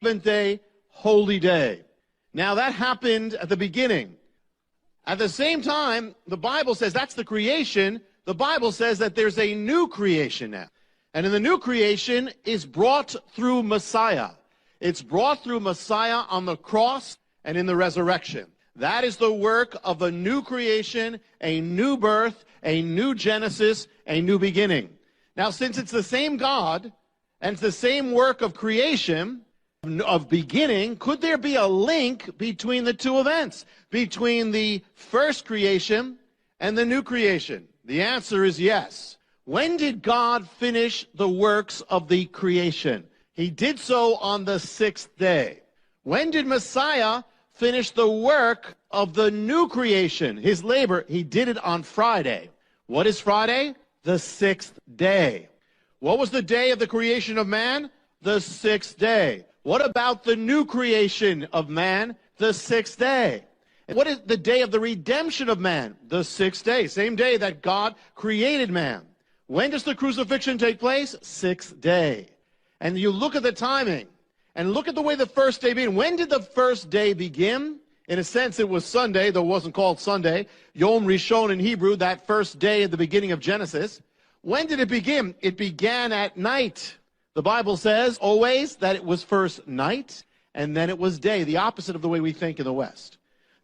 seventh-day holy day. Now that happened at the beginning. At the same time, the Bible says that's the creation. The Bible says that there's a new creation now. And in the new creation is brought through Messiah. It's brought through Messiah on the cross and in the resurrection. That is the work of a new creation, a new birth, a new Genesis, a new beginning. Now, since it's the same God and it's the same work of creation, of beginning, could there be a link between the two events, between the first creation and the new creation? The answer is yes. When did God finish the works of the creation? He did so on the sixth day. When did Messiah finish the work of the new creation, his labor? He did it on Friday. What is Friday? The sixth day. What was the day of the creation of man? The sixth day. What about the new creation of man? The sixth day. And what is the day of the redemption of man? The sixth day. Same day that God created man. When does the crucifixion take place? Sixth day. And you look at the timing and look at the way the first day began. When did the first day begin? In a sense, it was Sunday, though it wasn't called Sunday. Yom Rishon in Hebrew, that first day at the beginning of Genesis. When did it begin? It began at night. The Bible says always that it was first night and then it was day, the opposite of the way we think in the West.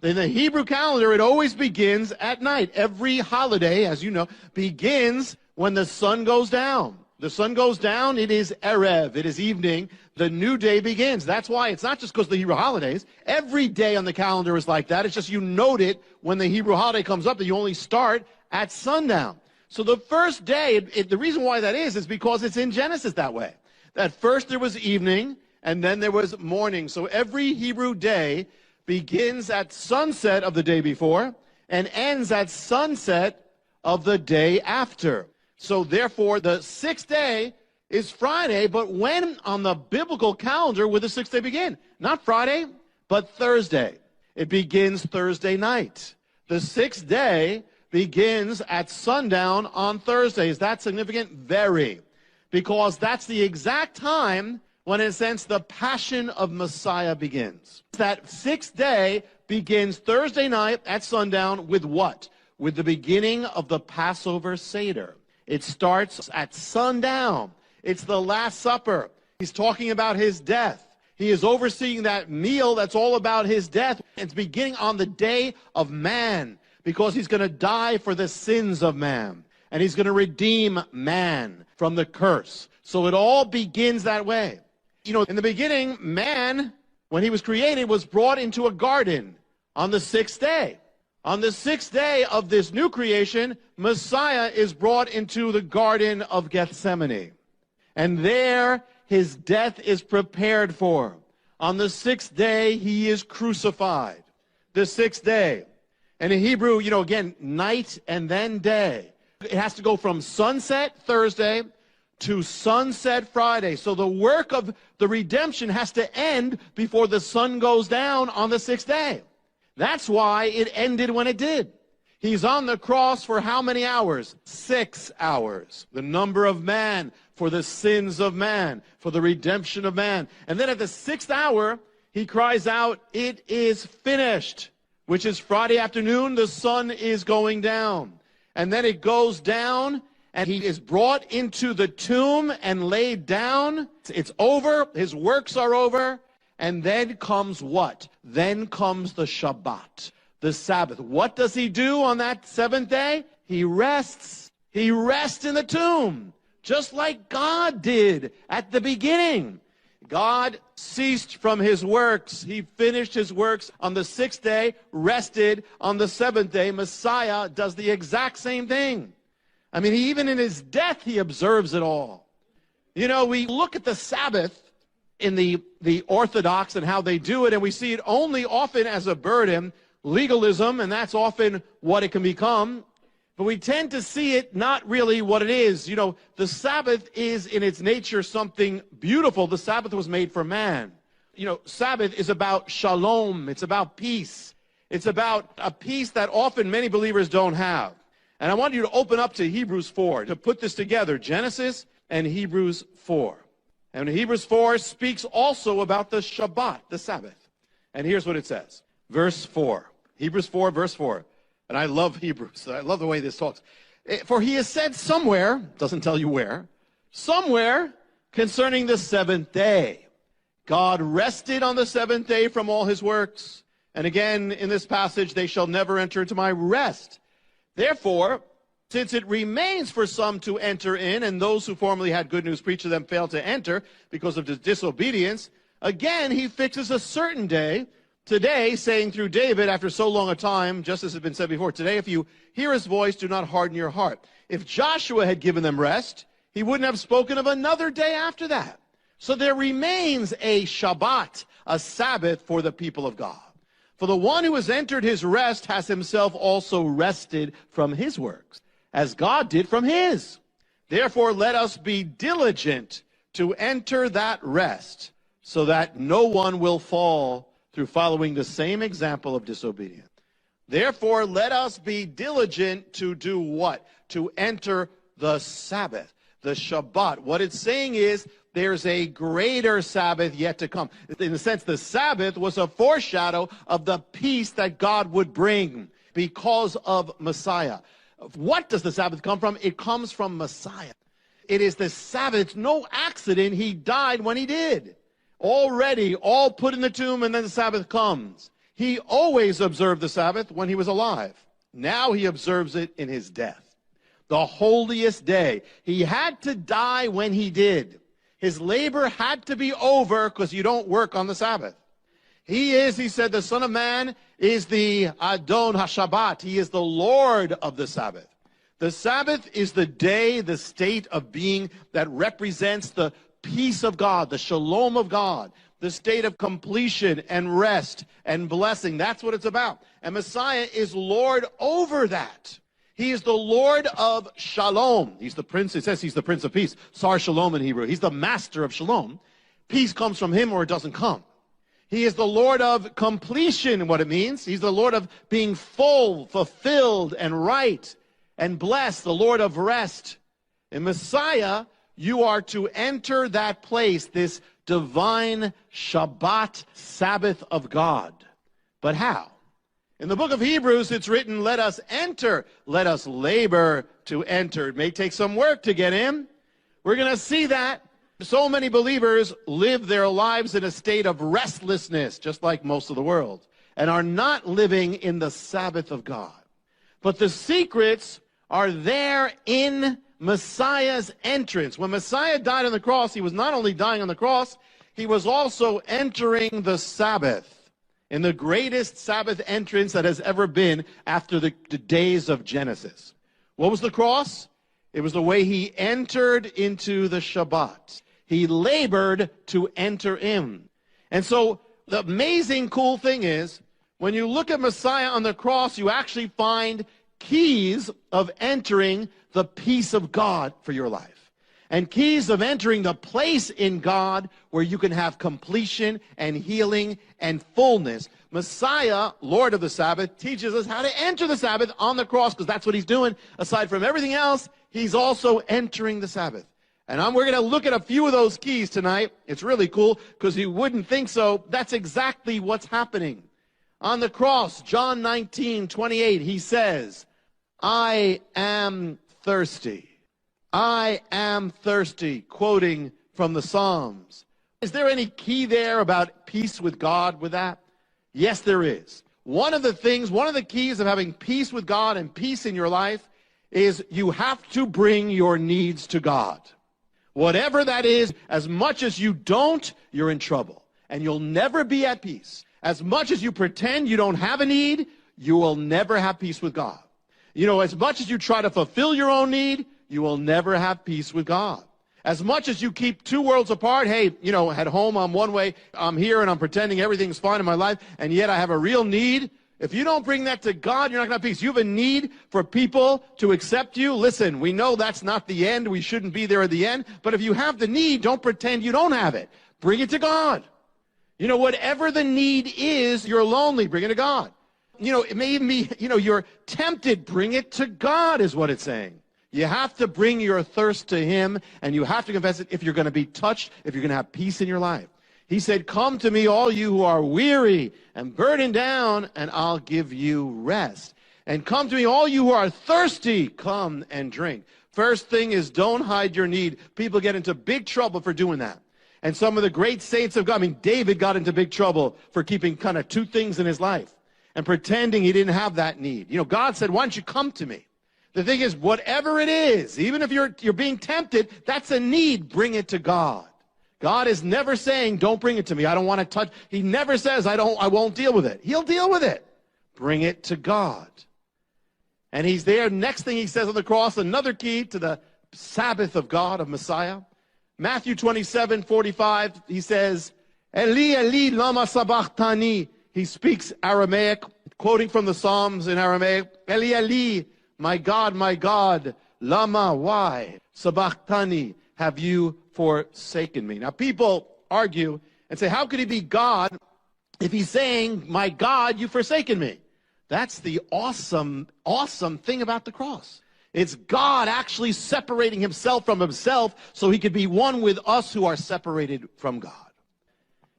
In the Hebrew calendar, it always begins at night. Every holiday, as you know, begins when the sun goes down. The sun goes down, it is Erev, it is evening, the new day begins. That's why it's not just because of the Hebrew holidays. Every day on the calendar is like that. It's just you note it when the Hebrew holiday comes up that you only start at sundown. So the first day, the reason why that is because it's in Genesis that way. That first there was evening, and then there was morning. So every Hebrew day begins at sunset of the day before, and ends at sunset of the day after. So therefore, the sixth day is Friday, but when on the biblical calendar would the sixth day begin? Not Friday, but Thursday. It begins Thursday night. The sixth day begins at sundown on Thursday. Is that significant? Very. Because that's the exact time when, in a sense, the passion of Messiah begins. That sixth day begins Thursday night at sundown with what? With the beginning of the Passover Seder. It starts at sundown. It's the Last Supper. He's talking about his death. He is overseeing that meal that's all about his death. It's beginning on the day of man, because he's going to die for the sins of man. And he's going to redeem man from the curse. So it all begins that way. You know, in the beginning, man, when he was created, was brought into a garden on the sixth day. On the sixth day of this new creation, Messiah is brought into the Garden of Gethsemane. And there, his death is prepared for. On the sixth day, he is crucified. The sixth day. And in Hebrew, you know, again, night and then day. It has to go from sunset Thursday to sunset Friday. So the work of the redemption has to end before the sun goes down on the sixth day. That's why it ended when it did. He's on the cross for how many hours? 6 hours. The number of man for the sins of man, for the redemption of man. And then at the sixth hour, he cries out, "It is finished," which is Friday afternoon. The sun is going down. And then it goes down, and he is brought into the tomb and laid down. It's over. His works are over. And then comes what? Then comes the Shabbat, the Sabbath. What does he do on that seventh day? He rests. He rests in the tomb, just like God did at the beginning. God ceased from his works. He finished his works on the sixth day, rested on the seventh day. Messiah does the exact same thing. I mean, even in his death, he observes it all. You know, we look at the Sabbath in the Orthodox and how they do it, and we see it only often as a burden, legalism, and that's often what it can become. But we tend to see it not really what it is. You know, the Sabbath is in its nature something beautiful. The Sabbath was made for man. You know, Sabbath is about shalom. It's about peace. It's about a peace that often many believers don't have. And I want you to open up to Hebrews 4 to put this together, Genesis and Hebrews 4. And Hebrews 4 speaks also about the Shabbat, the Sabbath. And here's what it says. Verse 4. Hebrews 4, verse 4. And I love Hebrews. I love the way this talks. For he has said somewhere, doesn't tell you where, somewhere concerning the seventh day. God rested on the seventh day from all his works. And again, in this passage, they shall never enter into my rest. Therefore, since it remains for some to enter in, and those who formerly had good news preached to them failed to enter because of disobedience, again he fixes a certain day, today, saying through David, after so long a time, just as has been said before, today if you hear his voice, do not harden your heart. If Joshua had given them rest, he wouldn't have spoken of another day after that. So there remains a Shabbat, a Sabbath for the people of God. For the one who has entered his rest has himself also rested from his works, as God did from his. Therefore, let us be diligent to enter that rest, so that no one will fall through following the same example of disobedience. Therefore, let us be diligent to do what? To enter the Sabbath, the Shabbat. What it's saying is there's a greater Sabbath yet to come. In a sense, the Sabbath was a foreshadow of the peace that God would bring because of Messiah. What does the Sabbath come from? It comes from Messiah. It is the Sabbath. It's no accident he died when he did. Already, all put in the tomb, and then the Sabbath comes. He always observed the Sabbath when he was alive. Now he observes it in his death. The holiest day. He had to die when he did. His labor had to be over because you don't work on the Sabbath. He said, the Son of Man is the Adon HaShabbat. He is the Lord of the Sabbath. The Sabbath is the day, the state of being that represents the peace of God, the shalom of God, the state of completion and rest and blessing. That's what it's about. And Messiah is Lord over that. He is the Lord of Shalom. He's the Prince. It says he's the Prince of Peace. Sar Shalom in Hebrew. He's the master of Shalom. Peace comes from him or it doesn't come. He is the Lord of completion, what it means. He's the Lord of being full, fulfilled, and right, and blessed, the Lord of rest. In Messiah, you are to enter that place, this divine Shabbat, Sabbath of God. But how? In the book of Hebrews, it's written, let us enter, let us labor to enter. It may take some work to get in. We're going to see that. So many believers live their lives in a state of restlessness, just like most of the world, and are not living in the Sabbath of God. But the secrets are there in Messiah's entrance. When Messiah died on the cross, he was not only dying on the cross, he was also entering the Sabbath in the greatest Sabbath entrance that has ever been after the days of Genesis. What was the cross? It was the way he entered into the Shabbat. He labored to enter in. And so the amazing cool thing is, when you look at Messiah on the cross, you actually find keys of entering the peace of God for your life. And keys of entering the place in God where you can have completion and healing and fullness. Messiah, Lord of the Sabbath, teaches us how to enter the Sabbath on the cross, because that's what he's doing. Aside from everything else, he's also entering the Sabbath. And we're going to look at a few of those keys tonight. It's really cool because you wouldn't think so. That's exactly what's happening. On the cross, John 19:28, he says, I am thirsty. I am thirsty, quoting from the Psalms. Is there any key there about peace with God with that? Yes, there is. One of the keys of having peace with God and peace in your life is you have to bring your needs to God. Whatever that is, as much as you don't, you're in trouble. And you'll never be at peace. As much as you pretend you don't have a need, you will never have peace with God. You know, as much as you try to fulfill your own need, you will never have peace with God. As much as you keep two worlds apart, hey, you know, at home I'm one way, I'm here and I'm pretending everything's fine in my life, and yet I have a real need. If you don't bring that to God, you're not going to have peace. You have a need for people to accept you. Listen, we know that's not the end. We shouldn't be there at the end. But if you have the need, don't pretend you don't have it. Bring it to God. You know, whatever the need is, you're lonely, bring it to God. You know, it may even be, you know, you're tempted, bring it to God is what it's saying. You have to bring your thirst to him, and you have to confess it if you're going to be touched, if you're going to have peace in your life. He said, come to me, all you who are weary and burdened down, and I'll give you rest. And come to me, all you who are thirsty, come and drink. First thing is, don't hide your need. People get into big trouble for doing that. And some of the great saints of God, I mean, David got into big trouble for keeping kind of two things in his life and pretending he didn't have that need. You know, God said, why don't you come to me? The thing is, whatever it is, even if you're being tempted, that's a need, bring it to God. God is never saying, don't bring it to me. I don't want to touch. He never says, I won't deal with it. He'll deal with it. Bring it to God. And he's there. Next thing he says on the cross, another key to the Sabbath of God, of Messiah. Matthew 27:45, he says, Eli, Eli, lama sabachthani. He speaks Aramaic, quoting from the Psalms in Aramaic. Eli, Eli, my God, lama, why? Sabachthani, have you forsaken me? Now, people argue and say, how could he be God if he's saying, my God, you've forsaken me? That's the awesome thing about the cross. It's God actually separating himself from himself so he could be one with us who are separated from God.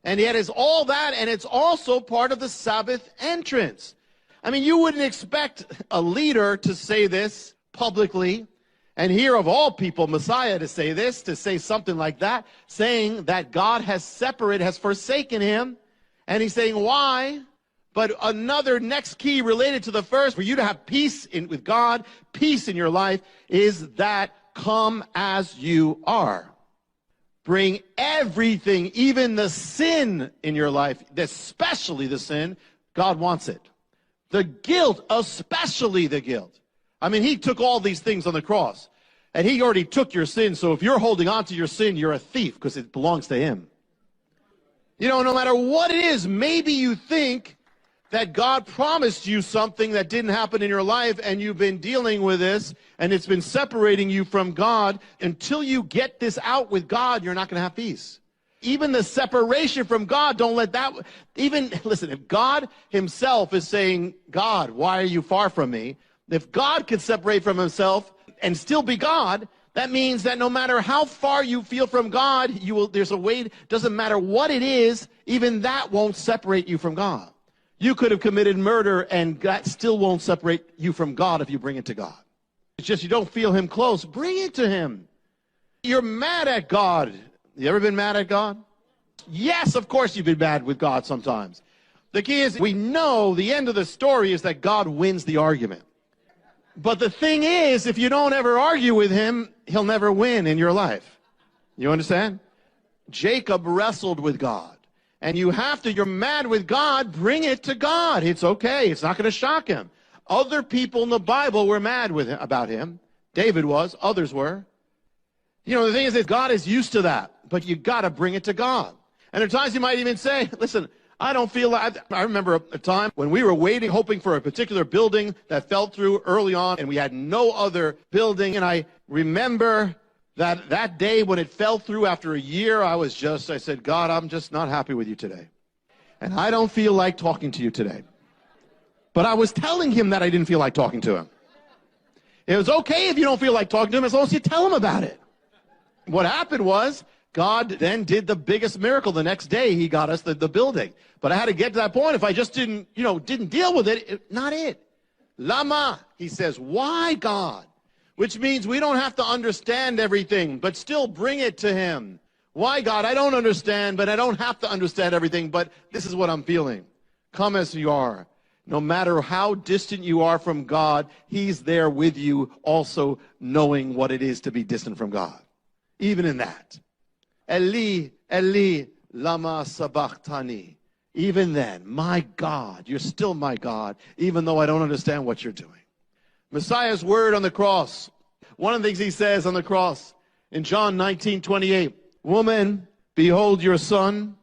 And yet it's all that, and it's also part of the Sabbath entrance. I mean, you wouldn't expect a leader to say this publicly, and here of all people, Messiah to say this, to say something like that, saying that God has separated, has forsaken him. And he's saying, why? But another next key related to the first, for you to have peace with God, peace in your life, is that come as you are. Bring everything, even the sin in your life, especially the sin, God wants it. The guilt, especially the guilt. I mean, he took all these things on the cross, and he already took your sin, so if you're holding on to your sin, you're a thief, because it belongs to him. You know, no matter what it is, maybe you think that God promised you something that didn't happen in your life, and you've been dealing with this, and it's been separating you from God. Until you get this out with God, you're not going to have peace. Even the separation from God, don't let that, listen, if God himself is saying, God, why are you far from me? If God could separate from himself and still be God, that means that no matter how far you feel from God, there's a way, doesn't matter what it is, even that won't separate you from God. You could have committed murder, and that still won't separate you from God if you bring it to God. It's just you don't feel him close. Bring it to him. You're mad at God. You ever been mad at God? Yes, of course you've been mad with God sometimes. The key is, we know the end of the story is that God wins the argument. But the thing is, if you don't ever argue with him, he'll never win in your life. You understand? Jacob wrestled with God. And you're mad with God, bring it to God. It's okay. It's not going to shock him. Other people in the Bible were mad with him, about him. David was. Others were. You know, the thing is that God is used to that. But you got to bring it to God. And there are times you might even say, listen, I don't feel like, I remember a time when we were waiting, hoping for a particular building that fell through early on, and we had no other building. And I remember that day when it fell through after a year, I said, God, I'm just not happy with you today. And I don't feel like talking to you today. But I was telling him that I didn't feel like talking to him. It was okay if you don't feel like talking to him as long as you tell him about it. What happened was, God then did the biggest miracle. The next day, he got us the building. But I had to get to that point. If I just didn't deal with it, not it. Lama, he says, why, God? Which means we don't have to understand everything, but still bring it to him. Why, God? I don't understand, but I don't have to understand everything, but this is what I'm feeling. Come as you are. No matter how distant you are from God, he's there with you, also knowing what it is to be distant from God. Even in that. Eli, Eli, lama sabachthani. Even then, my God, you're still my God, even though I don't understand what you're doing. Messiah's word on the cross. One of the things he says on the cross in John 19:28, woman, behold your son.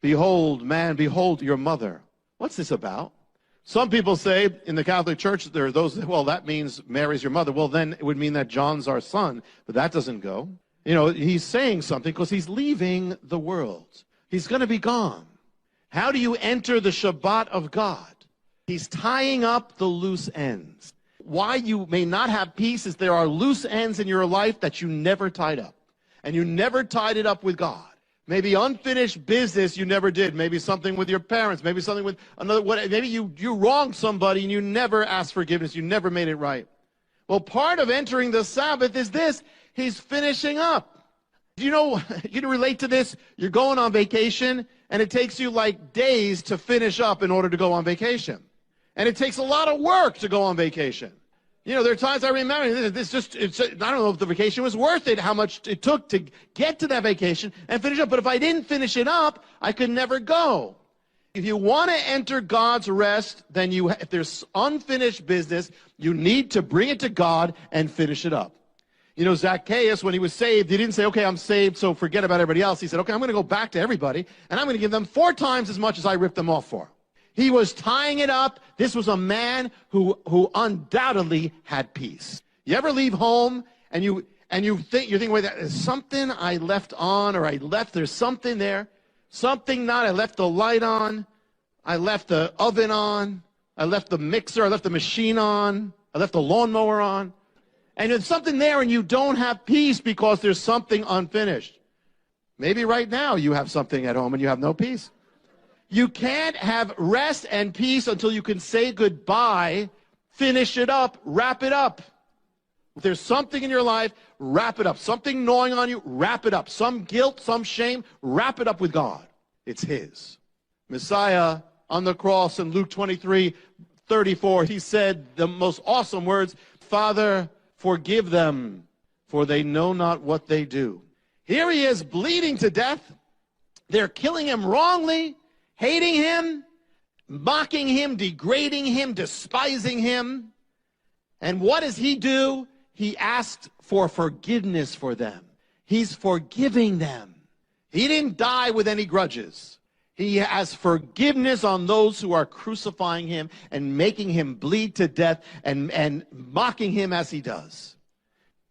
Behold, man, behold your mother. What's this about? Some people say in the Catholic Church, there are those, well, that means Mary's your mother. Well, then it would mean that John's our son, but that doesn't go. You know, he's saying something because he's leaving the world. He's going to be gone. How do you enter the Shabbat of God? He's tying up the loose ends. why you may not have peace is there are loose ends in your life that you never tied up. And you never tied it up with God. Maybe unfinished business you never did. Maybe something with your parents. Maybe something with another. Maybe you wronged somebody and you never asked forgiveness. You never made it right. Well, part of entering the Sabbath is this. He's finishing up. You know, you can relate to this. You're going on vacation, and it takes you like days to finish up in order to go on vacation. And it takes a lot of work to go on vacation. You know, there are times I remember, I don't know if the vacation was worth it, how much it took to get to that vacation and finish up. But if I didn't finish it up, I could never go. If you want to enter God's rest, then if there's unfinished business, you need to bring it to God and finish it up. You know, Zacchaeus, when he was saved, he didn't say, okay, I'm saved, so forget about everybody else. He said, okay, I'm going to go back to everybody, and I'm going to give them 4 times as much as I ripped them off for. He was tying it up. This was a man who undoubtedly had peace. You ever leave home and you're thinking, wait, there's something I left on, or there's something there. Something not, I left the light on. I left the oven on. I left the mixer. I left the machine on. I left the lawnmower on. And there's something there and you don't have peace because there's something unfinished. Maybe right now you have something at home and you have no peace. You can't have rest and peace until you can say goodbye, finish it up, wrap it up. If there's something in your life, wrap it up. Something gnawing on you, wrap it up. Some guilt, some shame, wrap it up with God. It's His. Messiah on the cross in Luke 23:34, He said the most awesome words, Father, forgive them, for they know not what they do. Here He is bleeding to death. They're killing Him wrongly, hating Him, mocking Him, degrading Him, despising Him. And what does He do? He asked for forgiveness for them. He's forgiving them. He didn't die with any grudges. He has forgiveness on those who are crucifying Him and making Him bleed to death and mocking Him as He does.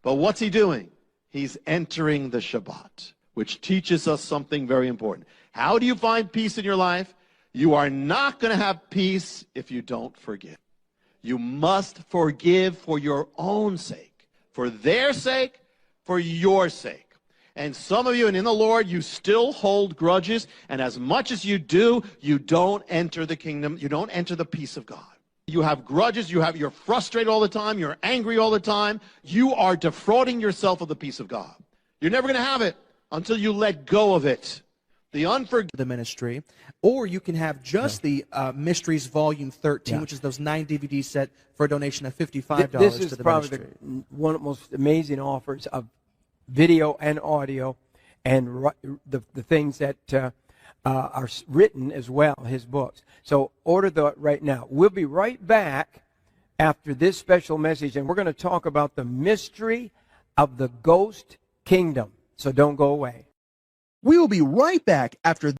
But what's He doing? He's entering the Shabbat, which teaches us something very important. How do you find peace in your life? You are not going to have peace if you don't forgive. You must forgive for your own sake, for their sake, for your sake. And some of you, and in the Lord, you still hold grudges, and as much as you do, you don't enter the kingdom, you don't enter the peace of God. You have grudges, you're frustrated all the time, you're angry all the time, you are defrauding yourself of the peace of God. You're never going to have it until you let go of it. The ministry, or you can have just the Mysteries Volume 13, which is those 9 DVD set for a donation of $55 to the ministry. This is probably one of the most amazing offers of video and audio, and the things that are written as well, his books. So order that right now. We'll be right back after this special message, and we're going to talk about the mystery of the ghost kingdom. So don't go away. We will be right back after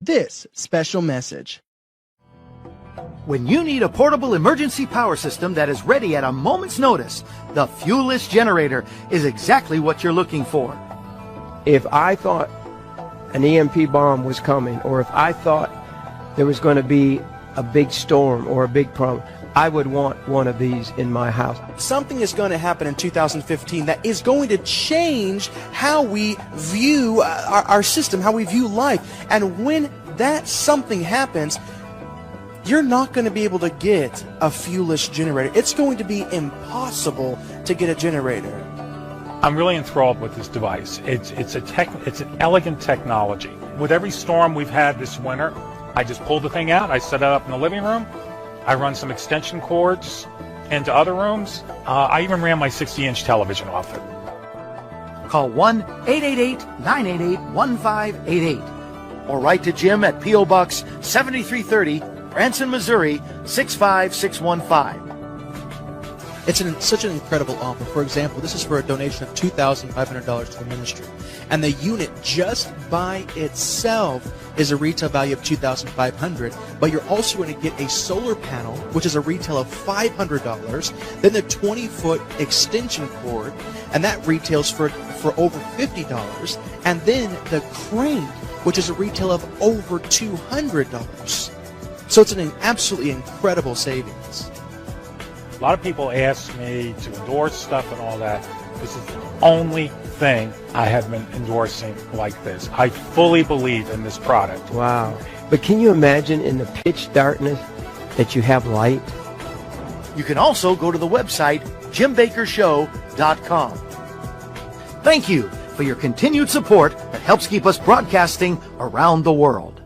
this special message. When you need a portable emergency power system that is ready at a moment's notice, the fuelless generator is exactly what you're looking for. If I thought an EMP bomb was coming, or if I thought there was going to be a big storm or a big problem, I would want one of these in my house. Something is going to happen in 2015 that is going to change how we view our system, how we view life. And when that something happens, you're not going to be able to get a fuelless generator. It's going to be impossible to get a generator. I'm really enthralled with this device. It's an elegant technology. With every storm we've had this winter, I just pull the thing out, I set it up in the living room, I run some extension cords into other rooms. I even ran my 60-inch television off it. Call 1-888-988-1588 or write to Jim at P.O. Box 7330, Branson, Missouri 65615. It's such an incredible offer. For example, this is for a donation of $2,500 to the ministry. And the unit just by itself is a retail value of $2,500, but you're also going to get a solar panel, which is a retail of $500, then the 20-foot extension cord, and that retails for over $50, and then the crane, which is a retail of over $200. So it's an absolutely incredible savings. A lot of people ask me to endorse stuff and all that. This is the only thing I have been endorsing like this. I fully believe in this product. Wow. But can you imagine in the pitch darkness that you have light? You can also go to the website JimBakkerShow.com. Thank you for your continued support that helps keep us broadcasting around the world.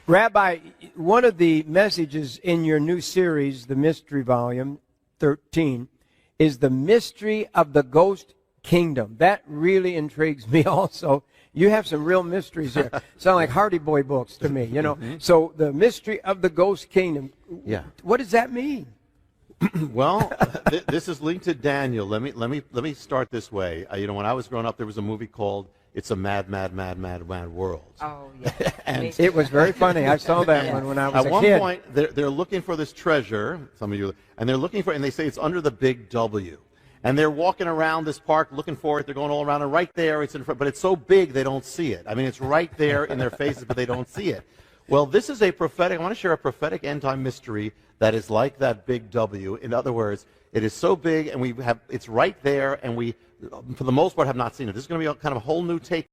Rabbi, one of the messages in your new series, the Mystery Volume 13, is the mystery of the ghost kingdom. That really intrigues me also. You have some real mysteries here. Sound like Hardy Boy books to me, you know. So the mystery of the ghost kingdom. Yeah. What does that mean? Well, this is linked to Daniel. Let me start this way. When I was growing up, there was a movie called "It's a Mad, Mad, Mad, Mad, Mad World." Oh, yeah. And it was very funny. I saw that one when I was at a one kid. point, they're looking for this treasure. Some of you, and they're looking for, and they say it's under the big W. And they're walking around this park looking for it. They're going all around, and right there, it's in front. But it's so big, they don't see it. I mean, it's right there in their faces, but they don't see it. Well, this is a prophetic. I want to share a prophetic end-time mystery that is like that big W. In other words, it is so big, and it's right there, and we, for the most part, have not seen it. This is going to be kind of a whole new take.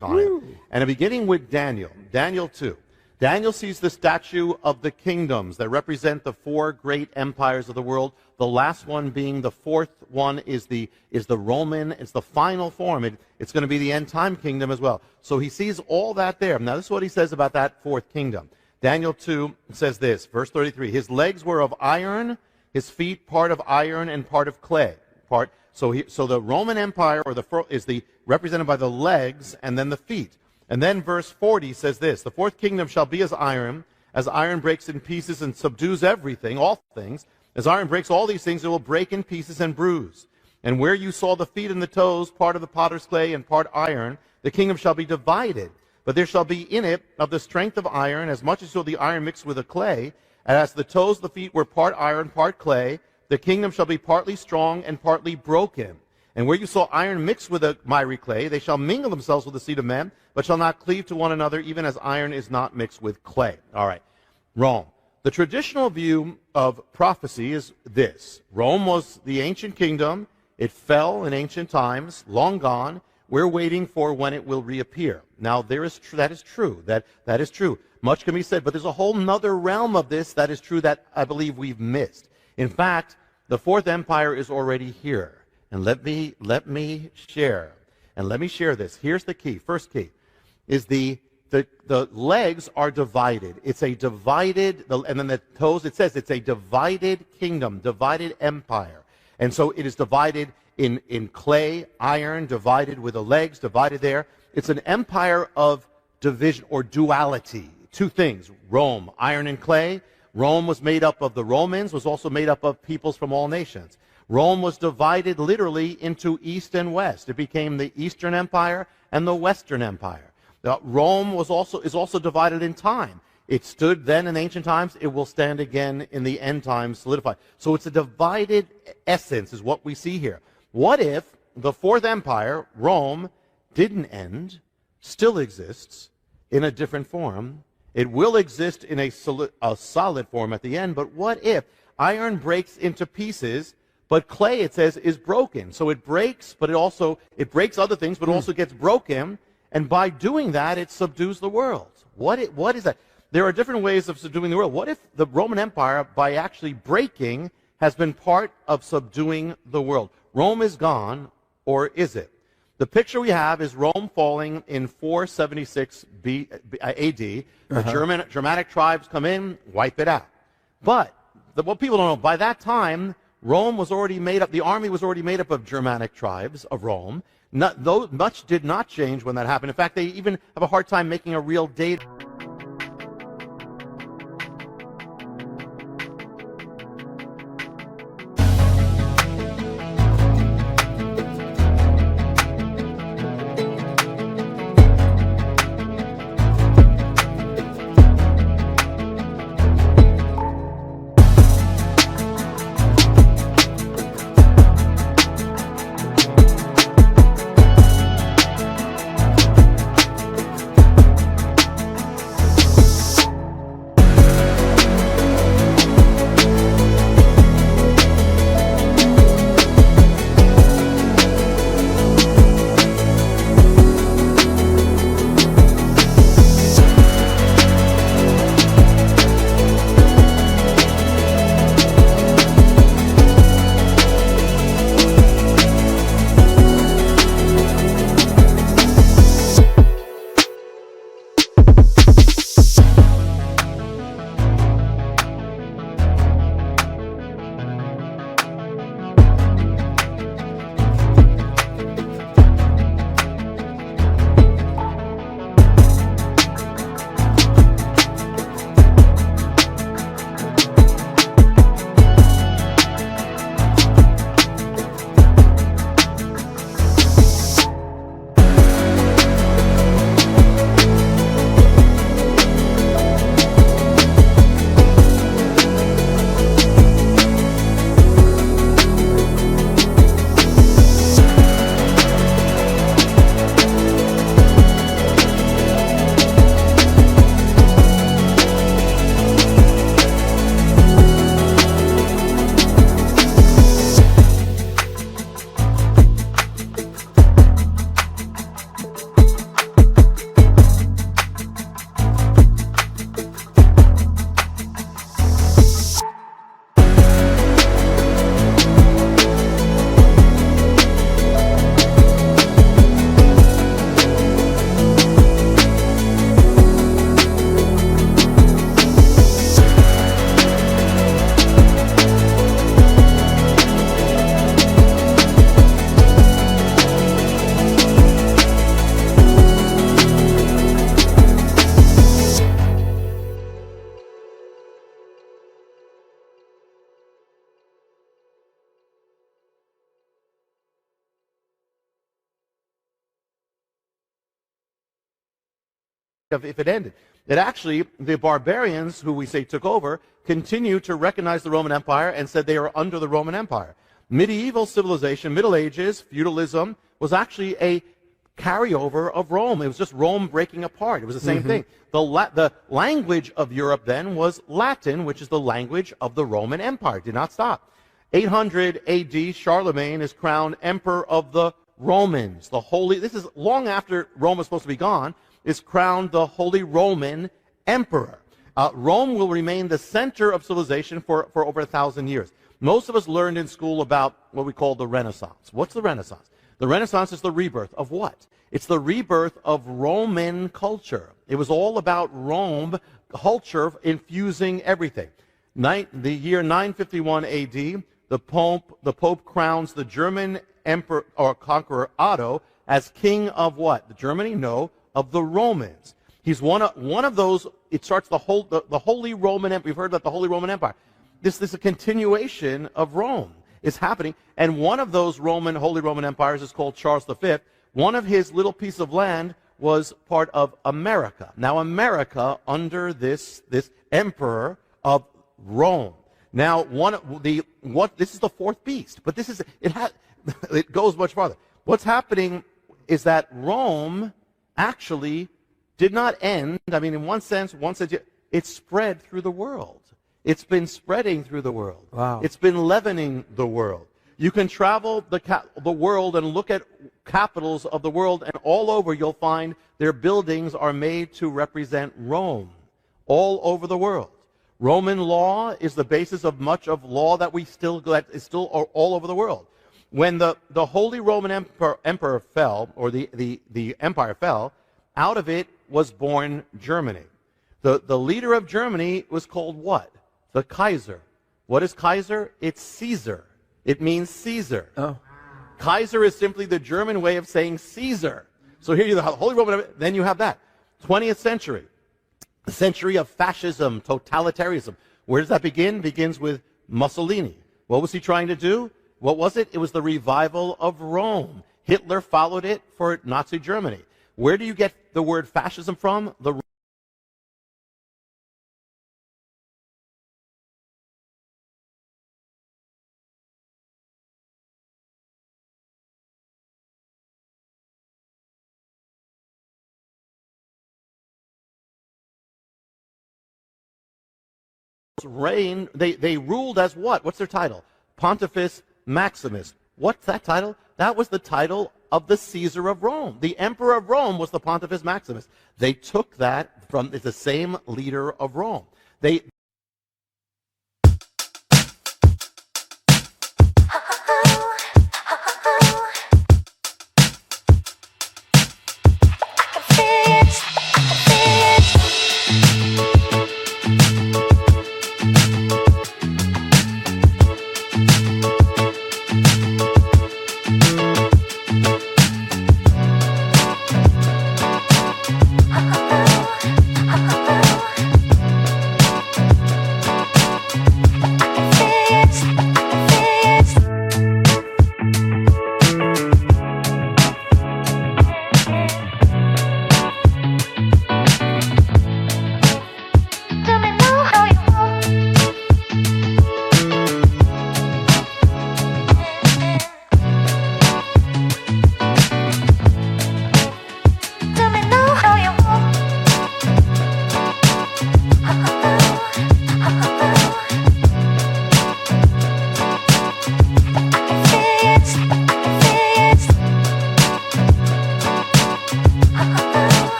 on it. And beginning with Daniel 2. Daniel sees the statue of the kingdoms that represent the four great empires of the world. The last one being the fourth one is the Roman. It's the final form. It's going to be the end time kingdom as well. So he sees all that there. Now this is what he says about that fourth kingdom. Daniel 2 says this, verse 33. His legs were of iron, his feet part of iron and part of clay. So the Roman Empire is represented by the legs and then the feet. And then verse 40 says this, the fourth kingdom shall be as iron breaks in pieces and subdues everything, all things. As iron breaks all these things, it will break in pieces and bruise. And where you saw the feet and the toes, part of the potter's clay and part iron, the kingdom shall be divided. But there shall be in it of the strength of iron, as much as shall the iron mixed with the clay. And as the toes, the feet were part iron, part clay, the kingdom shall be partly strong and partly broken. And where you saw iron mixed with the miry clay, they shall mingle themselves with the seed of men, but shall not cleave to one another, even as iron is not mixed with clay. All right, Rome. The traditional view of prophecy is this. Rome was the ancient kingdom. It fell in ancient times, long gone. We're waiting for when it will reappear. Now, that is true. That is true. Much can be said, but there's a whole nother realm of this that is true that I believe we've missed. In fact, the fourth empire is already here. And let me share this. Here's the key. First key is the legs are divided. It's a divided, and then the toes, it says it's a divided kingdom, divided empire. And so it is divided in clay, iron, divided with the legs, divided there. It's an empire of division or duality. Two things, Rome, iron and clay. Rome was made up of the Romans, was also made up of peoples from all nations. Rome was divided literally into east and west. It became the Eastern Empire and the Western Empire. Rome is also divided in time. It stood then in ancient times. It will stand again in the end times, solidified. So it's a divided essence is what we see here. What if the fourth empire, Rome, didn't end, still exists in a different form? It will exist in a solid form at the end, but what if iron breaks into pieces, but clay, it says, is broken. So it breaks, but it breaks other things, but also gets broken. And by doing that, it subdues the world. What is that? There are different ways of subduing the world. What if the Roman Empire, by actually breaking, has been part of subduing the world? Rome is gone, or is it? The picture we have is Rome falling in 476 AD. The Germanic tribes come in, wipe it out. But what people don't know, by that time, Rome was already made up, the army was already made up of Germanic tribes of Rome. Much did not change when that happened. In fact, they even have a hard time making a real date. of if it ended. That actually, the barbarians, who we say took over, continue to recognize the Roman Empire and said they are under the Roman Empire. Medieval civilization, Middle Ages, feudalism, was actually a carryover of Rome. It was just Rome breaking apart. It was the same thing. The language of Europe then was Latin, which is the language of the Roman Empire. It did not stop. 800 AD, Charlemagne is crowned Emperor of the Romans. This is long after Rome was supposed to be gone, is crowned the Holy Roman Emperor. Rome will remain the center of civilization for over 1,000 years. Most of us learned in school about what we call the Renaissance. What's the Renaissance? The Renaissance is the rebirth of what? It's the rebirth of Roman culture. It was all about Rome culture infusing everything. The year 951 AD, the Pope crowns the German emperor or conqueror Otto as king of what? Germany? No, of the Romans. He's one of those. It starts the Holy Roman Empire. We've heard about the Holy Roman Empire. This is a continuation of Rome. Is happening, and one of those Holy Roman empires is called Charles V. One of his little piece of land was part of America. Now, America under this emperor of Rome. Now, this is the fourth beast, but it goes much farther. What's happening is that Rome actually did not end. I mean, in one sense, it spread through the world. It's been spreading through the world. Wow. It's been leavening the world. You can travel the world and look at capitals of the world, and all over you'll find their buildings are made to represent Rome. All over the world. Roman law is the basis of much of law that is still all over the world. When the Holy Roman Emperor fell, or the empire fell, out of it was born Germany. The leader of Germany was called what? The Kaiser. What is Kaiser? It's Caesar. It means Caesar. Oh. Kaiser is simply the German way of saying Caesar. So here you have the Holy Roman, then you have that. 20th century. The century of fascism, totalitarianism. Where does that begin? Begins with Mussolini. What was he trying to do? What was it? It was the revival of Rome. Hitler followed it for Nazi Germany. Where do you get the word fascism from? The reign, they ruled as what? What's their title? Pontifex Maximus. What's that title? That was the title of the Caesar of Rome. The Emperor of Rome was the Pontifex Maximus. They took that from the same leader of Rome. They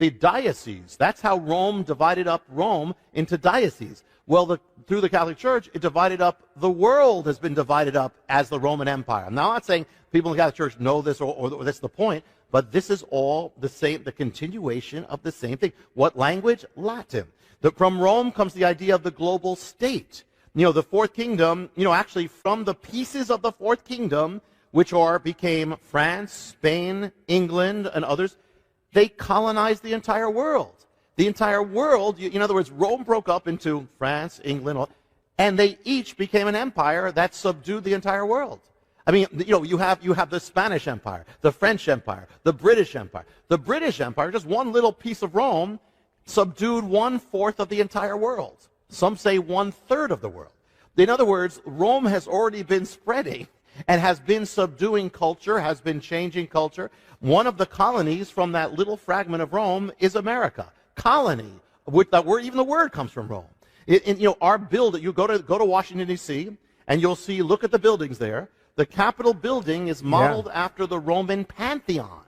the diocese. That's how Rome divided up Rome into dioceses. Well, through the Catholic Church, it divided up, the world has been divided up as the Roman Empire. I'm not saying people in the Catholic Church know this or that's the point, but this is all the same, the continuation of the same thing. What language? Latin. From Rome comes the idea of the global state. The fourth kingdom, actually from the pieces of the fourth kingdom, which became France, Spain, England, and others, they colonized the entire world. The entire world, in other words, Rome broke up into France, England, and they each became an empire that subdued the entire world. I mean, you have the Spanish Empire, the French Empire, the British Empire. The British Empire, just one little piece of Rome, subdued 1/4 of the entire world. Some say 1/3 of the world. In other words, Rome has already been spreading and has been subduing culture, has been changing culture. One of the colonies from that little fragment of Rome is America. Colony, even the word comes from Rome. Our building, you go to Washington, D.C., and you'll see, look at the buildings there. The Capitol building is modeled after the Roman Pantheon.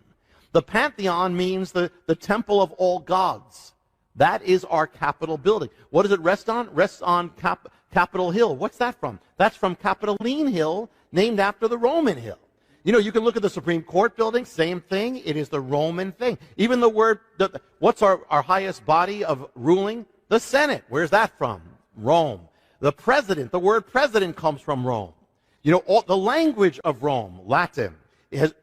The Pantheon means the temple of all gods. That is our Capitol building. What does it rest on? Rests on Capitol Hill. What's that from? That's from Capitoline Hill, named after the Roman hill. You can look at the Supreme Court building, same thing. It is the Roman thing. Even the word, what's our highest body of ruling? The Senate. Where's that from? Rome. The president, the word president comes from Rome. The language of Rome, Latin,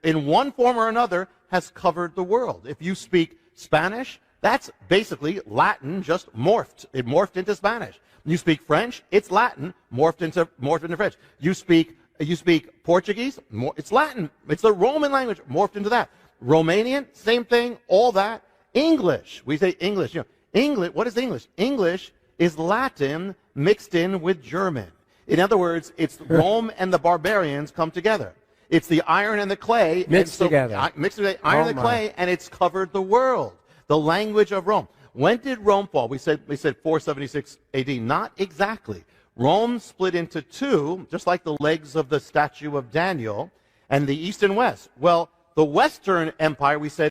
in one form or another, has covered the world. If you speak Spanish, that's basically Latin just morphed. It morphed into Spanish. You speak French, it's Latin, morphed into French. You speak Portuguese, it's Latin. It's the Roman language, morphed into that. Romanian, same thing, all that. English, we say English. English, what is English? English is Latin mixed in with German. In other words, it's Rome and the barbarians come together. It's the iron and the clay. Mixed together. Mixed together, iron and the clay, and it's covered the world. The language of Rome. When did Rome fall? We said 476 AD. Not exactly. Rome split into two, just like the legs of the statue of Daniel, and the east and west. Well, the Western Empire, we said,